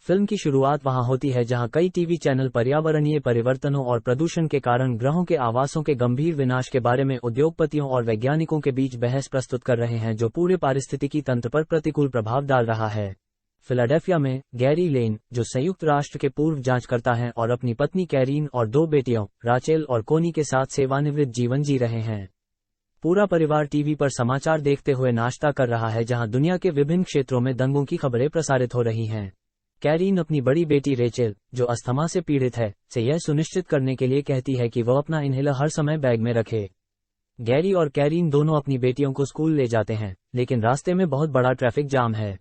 Film की शुरुआत वहां होती है जहां कई टीवी चैनल पर्यावरणीय परिवर्तनों और प्रदूषण के कारण ग्रहों के आवासों के गंभीर विनाश के बारे में उद्योगपतियों और वैज्ञानिकों के बीच बहस प्रस्तुत कर रहे हैं जो पूरे पारिस्थितिकी तंत्र पर प्रतिकूल प्रभाव डाल रहा है। फिलाडेल्फिया में गैरी लेन, जो संयुक्त राष्ट्र के पूर्व जांचकर्ता हैं और अपनी पत्नी कैरीन और 2 बेटियों राचेल और कोनी के साथ सेवानिवृत्त जीवन जी रहे हैं। पूरा परिवार टीवी पर समाचार देखते हुए नाश्ता कर रहा है जहां दुनिया के विभिन्न क्षेत्रों में दंगों की खबरें प्रसारित हो रही हैं। कैरीन अपनी बड़ी बेटी रेचेल, जो अस्थमा से पीड़ित है, से यह सुनिश्चित करने के लिए कहती है कि वह अपना इनहेलर हर समय बैग में रखे। गैरी और कैरीन दोनों अपनी बेटियों को स्कूल ले जाते हैं, लेकिन रास्ते में बहुत बड़ा ट्रैफिक जाम है।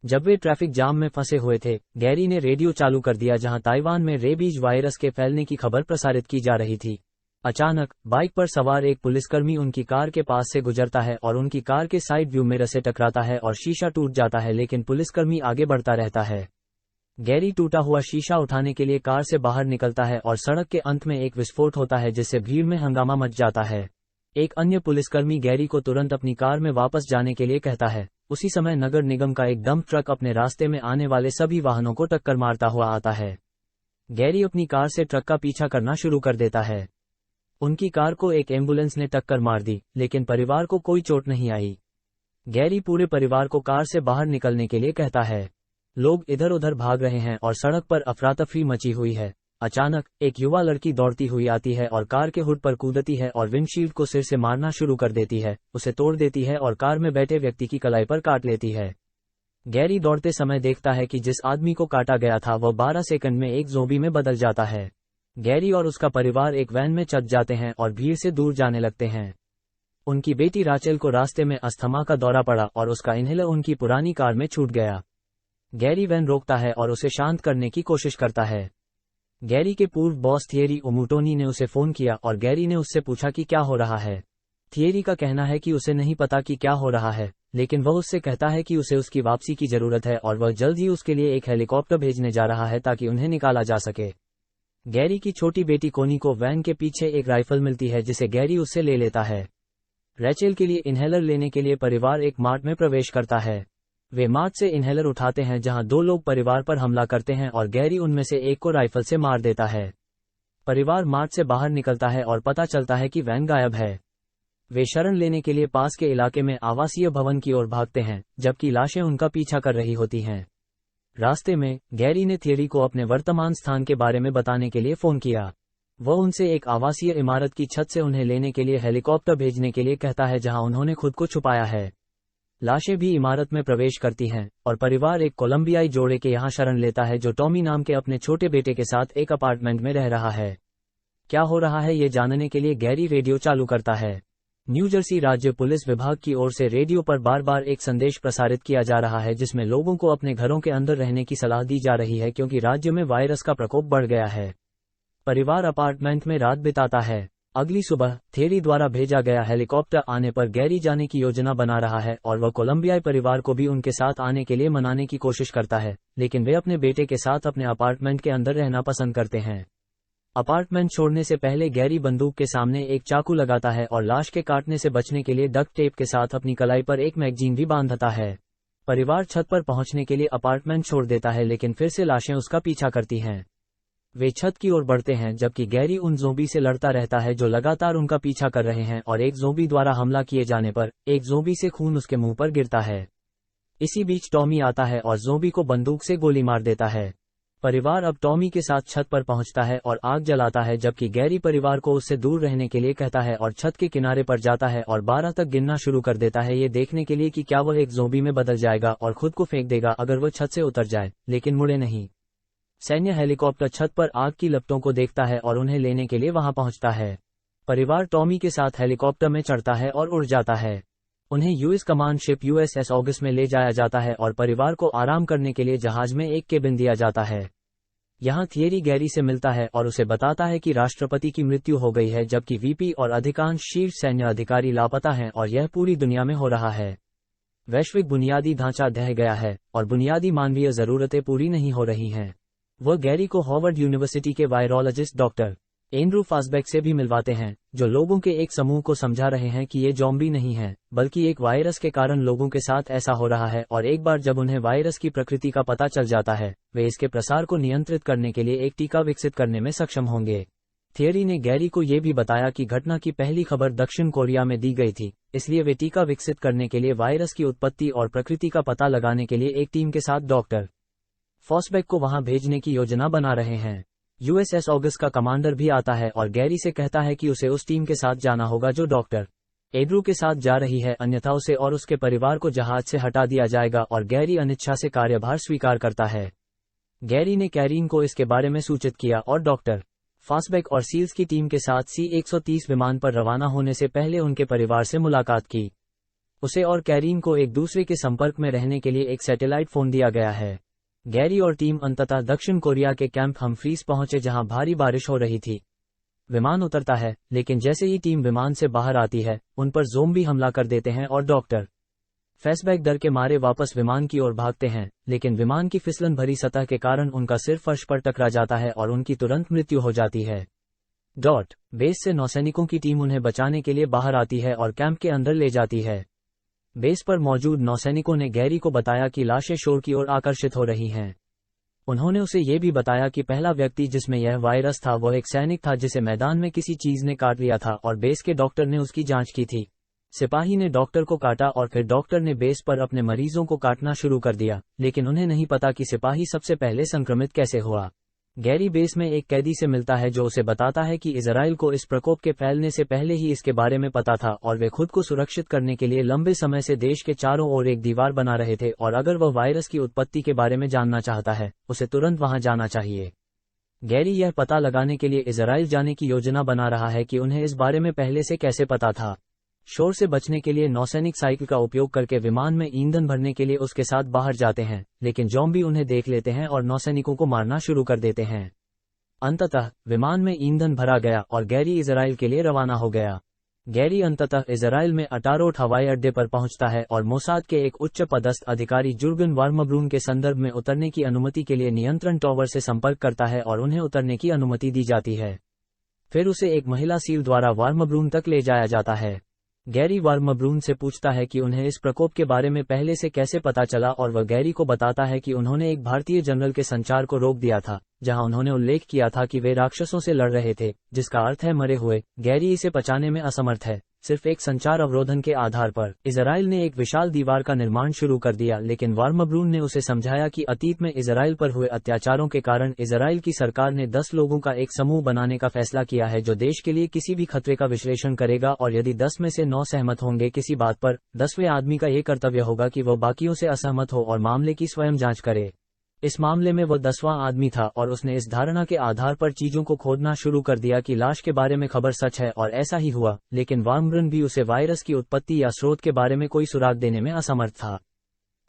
जब वे ट्रैफिक जाम में फंसे हुए थे, गैरी ने रेडियो चालू कर दिया जहां ताइवान में रेबीज वायरस के फैलने की खबर प्रसारित की जा रही थी। अचानक बाइक पर सवार एक पुलिसकर्मी उनकी कार के पास से गुजरता है और उनकी कार के साइड व्यू मिरर से टकराता है और शीशा टूट जाता है, लेकिन पुलिसकर्मी आगे बढ़ता रहता है। गैरी टूटा हुआ शीशा उठाने के लिए कार से बाहर निकलता है और सड़क के अंत में एक विस्फोट होता है जिससे भीड़ में हंगामा मच जाता है। एक अन्य पुलिसकर्मी गैरी को तुरंत अपनी कार में वापस जाने के लिए कहता है। उसी समय नगर निगम का एक डंप ट्रक अपने रास्ते में आने वाले सभी वाहनों को टक्कर मारता हुआ आता है। गैरी अपनी कार से ट्रक का पीछा करना शुरू कर देता है। उनकी कार को एक एम्बुलेंस ने टक्कर मार दी, लेकिन परिवार को कोई चोट नहीं आई। गैरी पूरे परिवार को कार से बाहर निकलने के लिए कहता है। लोग इधर उधर भाग रहे हैं और सड़क पर अफरा-तफरी मची हुई है। अचानक एक युवा लड़की दौड़ती हुई आती है और कार के हुड पर कूदती है और विंडशील्ड को सिर से मारना शुरू कर देती है, उसे तोड़ देती है और कार में बैठे व्यक्ति की कलाई पर काट लेती है। गैरी दौड़ते समय देखता है कि जिस आदमी को काटा गया था वह 12 सेकंड में एक ज़ोंबी में बदल जाता है। गैरी और उसका परिवार एक वैन में चढ़ जाते हैं और भीड़ से दूर जाने लगते हैं। उनकी बेटी राचेल को रास्ते में अस्थमा का दौरा पड़ा और उसका इनहेलर उनकी पुरानी कार में छूट गया। गैरी वैन रोकता है और उसे शांत करने की कोशिश करता है। गैरी के पूर्व बॉस थियरी ओमुटोनी ने उसे फोन किया और गैरी ने उससे पूछा कि क्या हो रहा है। थियरी का कहना है कि उसे नहीं पता कि क्या हो रहा है, लेकिन वह उससे कहता है कि उसे उसकी वापसी की जरूरत है और वह जल्द ही उसके लिए एक हेलीकॉप्टर भेजने जा रहा है ताकि उन्हें निकाला जा सके। गैरी की छोटी बेटी कोनी को वैन के पीछे एक राइफल मिलती है जिसे गैरी उससे ले लेता है। रेचेल के लिए इनहेलर लेने के लिए परिवार एक मार्ट में प्रवेश करता है। वे मार्ट से इनहेलर उठाते हैं जहां 2 लोग परिवार पर हमला करते हैं और गैरी उनमें से एक को राइफल से मार देता है। परिवार मार्ट से बाहर निकलता है और पता चलता है कि वैन गायब है। वे शरण लेने के लिए पास के इलाके में आवासीय भवन की ओर भागते हैं, जबकि लाशें उनका पीछा कर रही होती हैं। रास्ते में गैरी ने थियरी को अपने वर्तमान स्थान के बारे में बताने के लिए फोन किया। वह उनसे एक आवासीय इमारत की छत से उन्हें लेने के लिए हेलीकॉप्टर भेजने के लिए कहता है जहां उन्होंने खुद को छुपाया है। लाशें भी इमारत में प्रवेश करती हैं और परिवार एक कोलंबियाई जोड़े के यहां शरण लेता है जो टॉमी नाम के अपने छोटे बेटे के साथ एक अपार्टमेंट में रह रहा है। क्या हो रहा है ये जानने के लिए गैरी रेडियो चालू करता है। न्यू जर्सी राज्य पुलिस विभाग की ओर से रेडियो पर बार बार एक संदेश प्रसारित किया जा रहा है जिसमें लोगों को अपने घरों के अंदर रहने की सलाह दी जा रही है क्योंकि राज्य में वायरस का प्रकोप बढ़ गया है। परिवार अपार्टमेंट में रात बिताता है। अगली सुबह थियरी द्वारा भेजा गया हेलीकॉप्टर आने पर गैरी जाने की योजना बना रहा है और वह कोलंबियाई परिवार को भी उनके साथ आने के लिए मनाने की कोशिश करता है, लेकिन वे अपने बेटे के साथ अपने अपार्टमेंट के अंदर रहना पसंद करते हैं। अपार्टमेंट छोड़ने से पहले गैरी बंदूक के सामने एक चाकू लगाता है और लाश के काटने से बचने के लिए डक्ट टेप के साथ अपनी कलाई पर एक मैगजीन भी बांधता है। परिवार छत पर पहुंचने के लिए अपार्टमेंट छोड़ देता है, लेकिन फिर से लाशें उसका पीछा करती हैं। वे छत की ओर बढ़ते हैं जबकि गैरी उन ज़ोंबी से लड़ता रहता है जो लगातार उनका पीछा कर रहे हैं और एक ज़ोंबी द्वारा हमला किए जाने पर एक ज़ोंबी से खून उसके मुंह पर गिरता है। इसी बीच टॉमी आता है और ज़ोंबी को बंदूक से गोली मार देता है। परिवार अब टॉमी के साथ छत पर पहुंचता है और आग जलाता है जबकि गैरी परिवार को उससे दूर रहने के लिए कहता है और छत के किनारे पर जाता है और 12 तक गिनना शुरू कर देता है, ये देखने के लिए कि क्या वह एक ज़ोंबी में बदल जाएगा और खुद को फेंक देगा अगर वह छत से उतर जाए, लेकिन मुड़े नहीं। सैन्य हेलीकॉप्टर छत पर आग की लपटों को देखता है और उन्हें लेने के लिए वहां पहुंचता है। परिवार टॉमी के साथ हेलीकॉप्टर में चढ़ता है और उड़ जाता है। उन्हें US command ship USS August में ले जाया जाता है और परिवार को आराम करने के लिए जहाज में एक केबिन दिया जाता है। यहाँ थियरी गैरी से मिलता है और उसे बताता है कि राष्ट्रपति की मृत्यु हो गई है जबकि वीपी और अधिकांश शीर्ष सैन्य अधिकारी लापता हैं और यह पूरी दुनिया में हो रहा है। वैश्विक बुनियादी ढांचा ढह गया है और बुनियादी मानवीय जरूरतें पूरी नहीं हो रही हैं। वह गैरी को हार्वर्ड यूनिवर्सिटी के वायरोलॉजिस्ट डॉक्टर एंड्रू फास्बेक से भी मिलवाते हैं, जो लोगों के एक समूह को समझा रहे हैं कि ये ज़ॉम्बी नहीं है, बल्कि एक वायरस के कारण लोगों के साथ ऐसा हो रहा है, और एक बार जब उन्हें वायरस की प्रकृति का पता चल जाता है, वे इसके प्रसार को नियंत्रित करने के लिए एक टीका विकसित करने में सक्षम होंगे। थियरी ने गैरी को ये भी बताया कि घटना की पहली खबर दक्षिण कोरिया में दी गई थी, इसलिए वे टीका विकसित करने के लिए वायरस की उत्पत्ति और प्रकृति का पता लगाने के लिए एक टीम के साथ डॉक्टर फॉस्बेक को वहां भेजने की योजना बना रहे हैं। यूएसएस ऑगस्ट का कमांडर भी आता है और गैरी से कहता है कि उसे उस टीम के साथ जाना होगा जो डॉक्टर एंड्रू के साथ जा रही है, अन्यथा उसे और उसके परिवार को जहाज से हटा दिया जाएगा, और गैरी अनिच्छा से कार्यभार स्वीकार करता है। गैरी ने कैरीन को इसके बारे में सूचित किया और डॉक्टर फास्बेक और सील्स की टीम के साथ C-130 विमान पर रवाना होने से पहले उनके परिवार से मुलाकात की। उसे और कैरीन को एक दूसरे के संपर्क में रहने के लिए एक सैटेलाइट फोन दिया गया है। गैरी और टीम अंततः दक्षिण कोरिया के कैंप हमफ्रीज पहुंचे जहां भारी बारिश हो रही थी। विमान उतरता है, लेकिन जैसे ही टीम विमान से बाहर आती है, उन पर ज़ोंबी हमला कर देते हैं और डॉक्टर फैसबैक डर के मारे वापस विमान की ओर भागते हैं, लेकिन विमान की फिसलन भरी सतह के कारण उनका सिर फर्श पर टकरा जाता है और उनकी तुरंत मृत्यु हो जाती है। बेस से नौसैनिकों की टीम उन्हें बचाने के लिए बाहर आती है और कैंप के अंदर ले जाती है। बेस पर मौजूद नौसैनिकों ने गैरी को बताया कि लाशें शोर की ओर आकर्षित हो रही हैं। उन्होंने उसे ये भी बताया कि पहला व्यक्ति जिसमें यह वायरस था वो एक सैनिक था जिसे मैदान में किसी चीज ने काट लिया था और बेस के डॉक्टर ने उसकी जांच की थी। सिपाही ने डॉक्टर को काटा और फिर डॉक्टर ने बेस पर अपने मरीजों को काटना शुरू कर दिया, लेकिन उन्हें नहीं पता कि सिपाही सबसे पहले संक्रमित कैसे हुआ। गैरी बेस में एक कैदी से मिलता है जो उसे बताता है कि इजराइल को इस प्रकोप के फैलने से पहले ही इसके बारे में पता था और वे खुद को सुरक्षित करने के लिए लंबे समय से देश के चारों ओर एक दीवार बना रहे थे, और अगर वह वायरस की उत्पत्ति के बारे में जानना चाहता है, उसे तुरंत वहां जाना चाहिए। गैरी यह पता लगाने के लिए इजराइल जाने की योजना बना रहा है कि उन्हें इस बारे में पहले से कैसे पता था। शोर से बचने के लिए नौसैनिक साइकिल का उपयोग करके विमान में ईंधन भरने के लिए उसके साथ बाहर जाते हैं, लेकिन ज़ॉम्बी उन्हें देख लेते हैं और नौसैनिकों को मारना शुरू कर देते हैं। अंततः विमान में ईंधन भरा गया और गैरी इजराइल के लिए रवाना हो गया। गैरी अंततः इजराइल में अटारोट हवाई अड्डे पर पहुंचता है और मोसाद के एक उच्च पदस्थ अधिकारी जुर्गन वार्मब्रून के संदर्भ में उतरने की अनुमति के लिए नियंत्रण टॉवर से संपर्क करता है और उन्हें उतरने की अनुमति दी जाती है। फिर उसे एक महिला सील द्वारा वार्मब्रून तक ले जाया जाता है। गैरी वार्मब्रून से पूछता है कि उन्हें इस प्रकोप के बारे में पहले से कैसे पता चला, और वह गैरी को बताता है कि उन्होंने एक भारतीय जनरल के संचार को रोक दिया था, जहां उन्होंने उल्लेख किया था कि वे राक्षसों से लड़ रहे थे, जिसका अर्थ है मरे हुए। गैरी इसे पचाने में असमर्थ है, सिर्फ एक संचार अवरोधन के आधार पर। इजराइल ने एक विशाल दीवार का निर्माण शुरू कर दिया, लेकिन वार्मब्रून ने उसे समझाया कि अतीत में इजराइल पर हुए अत्याचारों के कारण इजराइल की सरकार ने 10 लोगों का एक समूह बनाने का फैसला किया है जो देश के लिए किसी भी खतरे का विश्लेषण करेगा, और यदि 10 में से 9 सहमत होंगे किसी बात पर, 10वें आदमी का ये कर्तव्य होगा कि वह बाकियों से असहमत हो और मामले की स्वयं जांच करे। इस मामले में वह 10वां आदमी था, और उसने इस धारणा के आधार पर चीजों को खोदना शुरू कर दिया कि लाश के बारे में खबर सच है, और ऐसा ही हुआ। लेकिन वार्मब्रून भी उसे वायरस की उत्पत्ति या स्रोत के बारे में कोई सुराग देने में असमर्थ था।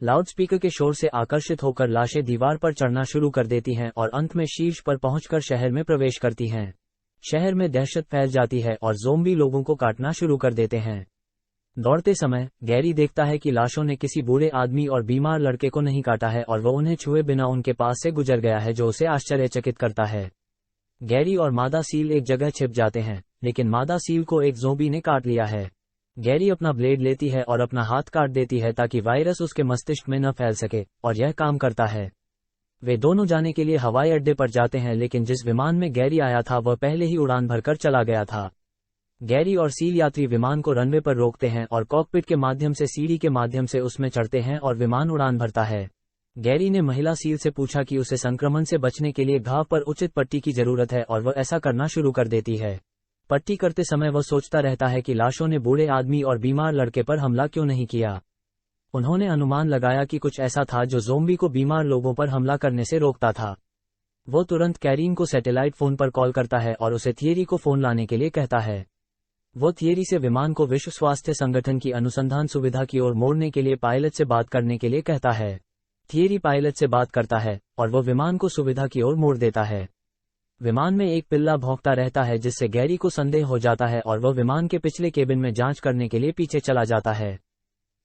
लाउडस्पीकर के शोर से आकर्षित होकर लाशें दीवार पर चढ़ना शुरू कर देती हैं और अंत में शीर्ष पर पहुंचकर शहर में प्रवेश करती हैं। शहर में दहशत फैल जाती है और ज़ोंबी लोगों को काटना शुरू कर देते हैं। दौड़ते समय गैरी देखता है कि लाशों ने किसी बूढ़े आदमी और बीमार लड़के को नहीं काटा है, और वह उन्हें छुए बिना उनके पास से गुजर गया है, जो उसे आश्चर्यचकित करता है। गैरी और मादा सील एक जगह छिप जाते हैं, लेकिन मादा सील को एक ज़ोंबी ने काट लिया है। गैरी अपना ब्लेड लेती है और अपना हाथ काट देती है ताकि वायरस उसके मस्तिष्क में न फैल सके, और यह काम करता है। वे दोनों जाने के लिए हवाई अड्डे पर जाते हैं, लेकिन जिस विमान में गैरी आया था वह पहले ही उड़ान भरकर चला गया था। गैरी और सील यात्री विमान को रनवे पर रोकते हैं और कॉकपिट के माध्यम से सीढ़ी के माध्यम से उसमें चढ़ते हैं और विमान उड़ान भरता है। गैरी ने महिला सील से पूछा कि उसे संक्रमण से बचने के लिए घाव पर उचित पट्टी की जरूरत है, और वह ऐसा करना शुरू कर देती है। पट्टी करते समय वह सोचता रहता है कि लाशों ने बूढ़े आदमी और बीमार लड़के पर हमला क्यों नहीं किया। उन्होंने अनुमान लगाया कि कुछ ऐसा था जो ज़ोंबी को बीमार लोगों पर हमला करने से रोकता था। वो तुरंत कैरीन को सैटेलाइट फोन पर कॉल करता है और उसे थियरी को फोन लाने के लिए कहता है। वो थियरी से विमान को विश्व स्वास्थ्य संगठन की अनुसंधान सुविधा की ओर मोड़ने के लिए पायलट से बात करने के लिए कहता है। थियरी पायलट से बात करता है और वो विमान को सुविधा की ओर मोड़ देता है। विमान में एक पिल्ला भौंकता रहता है, जिससे गैरी को संदेह हो जाता है और वह विमान के पिछले केबिन में जांच करने के लिए पीछे चला जाता है।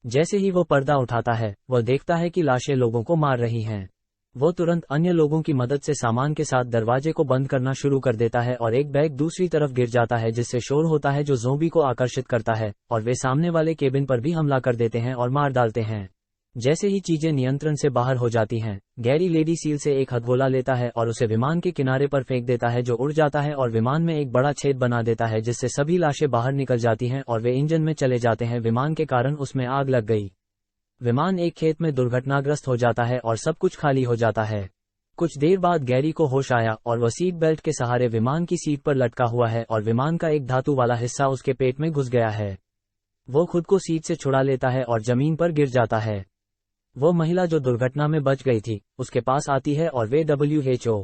जैसे ही वो पर्दा उठाता है, वह देखता है कि लाशें लोगों को मार रही हैं। वो तुरंत अन्य लोगों की मदद से सामान के साथ दरवाजे को बंद करना शुरू कर देता है और एक बैग दूसरी तरफ गिर जाता है जिससे शोर होता है जो ज़ोंबी को आकर्षित करता है और वे सामने वाले केबिन पर भी हमला कर देते हैं और मार डालते हैं। जैसे ही चीजें नियंत्रण से बाहर हो जाती हैं, गैरी लेडी सील से एक हथगोला लेता है और उसे विमान के किनारे पर फेंक देता है जो उड़ जाता है और विमान में एक बड़ा छेद बना देता है जिससे सभी लाशें बाहर निकल जाती हैं और वे इंजन में चले जाते हैं। विमान के कारण उसमें आग लग गई। विमान एक खेत में दुर्घटनाग्रस्त हो जाता है और सब कुछ खाली हो जाता है। कुछ देर बाद गैरी को होश आया और वह सीट बेल्ट के सहारे विमान की सीट पर लटका हुआ है और विमान का एक धातु वाला हिस्सा उसके पेट में घुस गया है। वो खुद को सीट से छुड़ा लेता है और जमीन पर गिर जाता है। वो महिला जो दुर्घटना में बच गई थी उसके पास आती है और वे WHO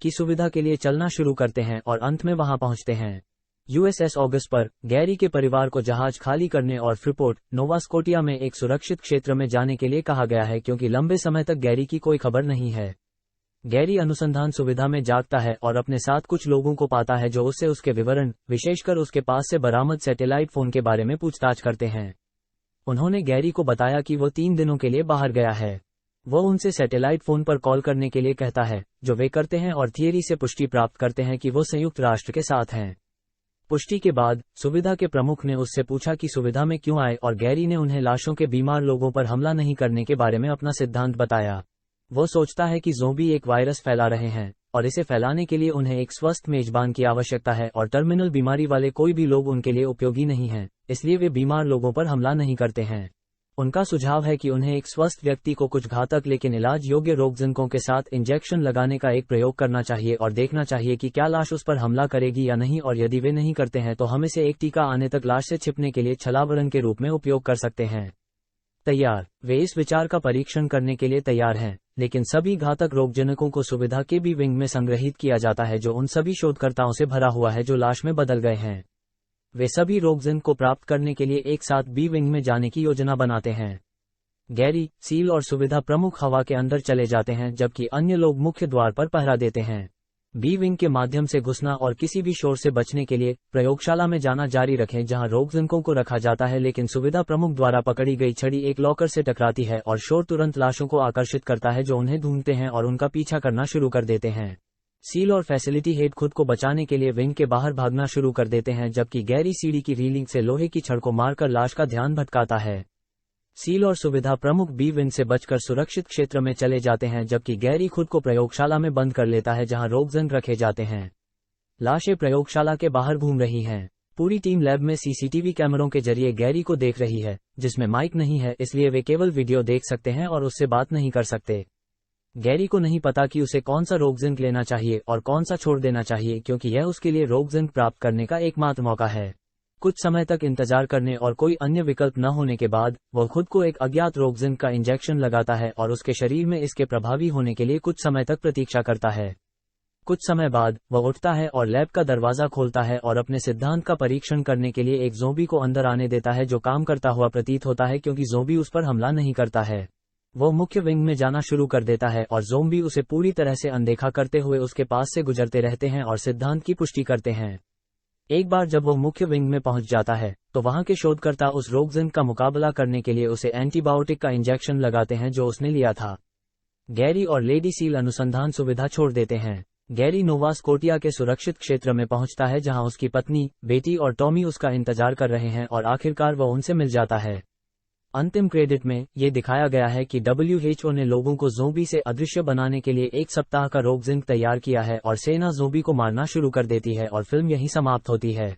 की सुविधा के लिए चलना शुरू करते हैं और अंत में वहां पहुंचते हैं। USS ऑगस्ट पर गैरी के परिवार को जहाज खाली करने और फ्रीपोर्ट, नोवा स्कोटिया में एक सुरक्षित क्षेत्र में जाने के लिए कहा गया है क्योंकि लंबे समय तक गैरी की कोई खबर नहीं है। गैरी अनुसंधान सुविधा में जागता है और अपने साथ कुछ लोगों को पाता है जो उससे उसके विवरण, विशेषकर उसके पास से बरामद सैटेलाइट फोन के बारे में पूछताछ करते हैं। उन्होंने गैरी को बताया कि वो 3 दिनों के लिए बाहर गया है। वो उनसे सैटेलाइट फोन पर कॉल करने के लिए कहता है, जो वे करते हैं और थियरी से पुष्टि प्राप्त करते हैं कि वो संयुक्त राष्ट्र के साथ हैं। पुष्टि के बाद सुविधा के प्रमुख ने उससे पूछा कि सुविधा में क्यों आए और गैरी ने उन्हें लाशों के बीमार लोगों पर हमला नहीं करने के बारे में अपना सिद्धांत बताया। वो सोचता है कि ज़ोंबी एक वायरस फैला रहे हैं और इसे फैलाने के लिए उन्हें एक स्वस्थ मेजबान की आवश्यकता है और टर्मिनल बीमारी वाले कोई भी लोग उनके लिए उपयोगी नहीं हैं, इसलिए वे बीमार लोगों पर हमला नहीं करते हैं। उनका सुझाव है कि उन्हें एक स्वस्थ व्यक्ति को कुछ घातक लेकिन इलाज योग्य रोगजनकों के साथ इंजेक्शन लगाने का एक प्रयोग करना चाहिए और देखना चाहिए कि क्या लाश उस पर हमला करेगी या नहीं, और यदि वे नहीं करते हैं तो हम इसे एक टीका आने तक लाश से छिपने के लिए छलावरण के रूप में उपयोग कर सकते हैं। तैयार। वे इस विचार का परीक्षण करने के लिए तैयार हैं, लेकिन सभी घातक रोगजनकों को सुविधा के बी विंग में संग्रहित किया जाता है जो उन सभी शोधकर्ताओं से भरा हुआ है जो लाश में बदल गए हैं। वे सभी रोगजनक को प्राप्त करने के लिए एक साथ बी विंग में जाने की योजना बनाते हैं। गैरी, सील और सुविधा प्रमुख हवा के अंदर चले जाते हैं जबकि अन्य लोग मुख्य द्वार पर पहरा देते हैं। बी विंग के माध्यम से घुसना और किसी भी शोर से बचने के लिए प्रयोगशाला में जाना जारी रखें जहां रोगजनकों को रखा जाता है, लेकिन सुविधा प्रमुख द्वारा पकड़ी गई छड़ी एक लॉकर से टकराती है और शोर तुरंत लाशों को आकर्षित करता है जो उन्हें ढूंढते हैं और उनका पीछा करना शुरू कर देते हैं। सील और फैसिलिटी हेड खुद को बचाने के लिए विंग के बाहर भागना शुरू कर देते हैं जबकि गैरी सीढ़ी की रीलिंग से लोहे की छड़ को मारकर लाश का ध्यान भटकाता है। सील और सुविधा प्रमुख बी विंग से बचकर सुरक्षित क्षेत्र में चले जाते हैं जबकि गैरी खुद को प्रयोगशाला में बंद कर लेता है जहां रोगजनक रखे जाते हैं। लाशें प्रयोगशाला के बाहर घूम रही हैं। पूरी टीम लैब में सीसीटीवी कैमरों के जरिए गैरी को देख रही है, जिसमें माइक नहीं है, इसलिए वे केवल वीडियो देख सकते हैं और उससे बात नहीं कर सकते। गैरी को नहीं पता कि उसे कौन सा रोगजनक लेना चाहिए और कौन सा छोड़ देना चाहिए क्योंकि यह उसके लिए रोगजनक प्राप्त करने का एकमात्र मौका है। कुछ समय तक इंतजार करने और कोई अन्य विकल्प न होने के बाद वह खुद को एक अज्ञात रोगजनक का इंजेक्शन लगाता है और उसके शरीर में इसके प्रभावी होने के लिए कुछ समय तक प्रतीक्षा करता है। कुछ समय बाद वह उठता है और लैब का दरवाजा खोलता है और अपने सिद्धांत का परीक्षण करने के लिए एक ज़ोंबी को अंदर आने देता है जो काम करता हुआ प्रतीत होता है क्योंकि ज़ोंबी उस पर हमला नहीं करता है। वो मुख्य विंग में जाना शुरू कर देता है और ज़ोंबी उसे पूरी तरह से अनदेखा करते हुए उसके पास से गुजरते रहते हैं और सिद्धांत की पुष्टि करते हैं। एक बार जब वो मुख्य विंग में पहुंच जाता है तो वहां के शोधकर्ता उस रोगजनक का मुकाबला करने के लिए उसे एंटीबायोटिक का इंजेक्शन लगाते हैं जो उसने लिया था। गैरी और लेडी सील अनुसंधान सुविधा छोड़ देते हैं। गैरी नोवा स्कोटिया के सुरक्षित क्षेत्र में पहुंचता है जहां उसकी पत्नी, बेटी और टॉमी उसका इंतजार कर रहे हैं और आखिरकार वह उनसे मिल जाता है। अंतिम क्रेडिट में ये दिखाया गया है कि WHO ने लोगों को ज़ोंबी से अदृश्य बनाने के लिए 1 सप्ताह का रोगजनक तैयार किया है और सेना ज़ोंबी को मारना शुरू कर देती है और फिल्म यहीं समाप्त होती है।